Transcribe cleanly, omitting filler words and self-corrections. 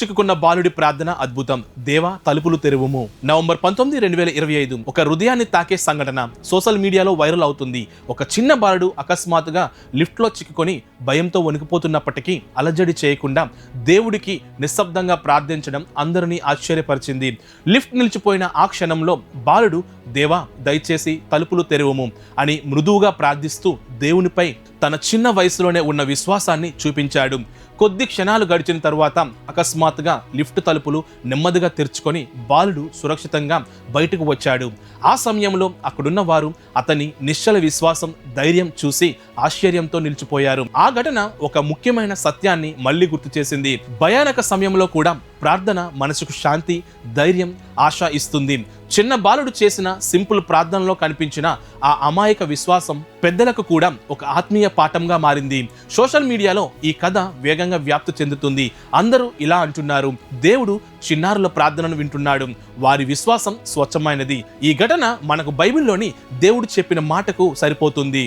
చిక్కుకున్న బాలుడి ప్రార్థన అద్భుతం. దేవా తలుపులు తెరువుము. నవంబర్ 19, 2025 ఒక హృదయాన్ని తాకే సంఘటన సోషల్ మీడియాలో వైరల్ అవుతుంది. ఒక చిన్న బాలుడు అకస్మాత్తుగా లిఫ్ట్ లో చిక్కుకొని భయంతో వణికిపోతున్నప్పటికీ అలజడి చేయకుండా దేవుడికి నిశ్శబ్దంగా ప్రార్థించడం అందరినీ ఆశ్చర్యపరిచింది. లిఫ్ట్ నిలిచిపోయిన ఆ క్షణంలో బాలుడు దేవా దయచేసి తలుపులు తెరువుము అని మృదువుగా ప్రార్థిస్తూ దేవునిపై తన చిన్న వయసులోనే ఉన్న విశ్వాసాన్ని చూపించాడు. కొద్ది క్షణాలు గడిచిన తరువాత అకస్మాత్తుగా లిఫ్ట్ తలుపులు నెమ్మదిగా తెరుచుకొని బాలుడు సురక్షితంగా బయటకు వచ్చాడు. ఆ సమయంలో అక్కడున్న వారు అతని నిశ్చల విశ్వాసం, ధైర్యం చూసి ఆశ్చర్యంతో నిలిచిపోయారు. ఆ ఘటన ఒక ముఖ్యమైన సత్యాన్ని మళ్ళీ గుర్తు చేసింది. భయానక సమయంలో కూడా ప్రార్థన మనసుకు శాంతి, ధైర్యం, ఆశ ఇస్తుంది. చిన్న బాలుడు చేసిన సింపుల్ ప్రార్థనలో కనిపించిన ఆ అమాయక విశ్వాసం పెద్దలకు కూడా ఒక ఆత్మీయ పాఠంగా మారింది. సోషల్ మీడియాలో ఈ కథ వేగంగా వ్యాప్తి చెందుతుంది. అందరూ ఇలా అంటున్నారు, దేవుడు చిన్నారుల ప్రార్థనను వింటున్నాడు, వారి విశ్వాసం స్వచ్ఛమైనది. ఈ ఘటన మనకు బైబిల్లోని దేవుడు చెప్పిన మాటకు సరిపోతుంది.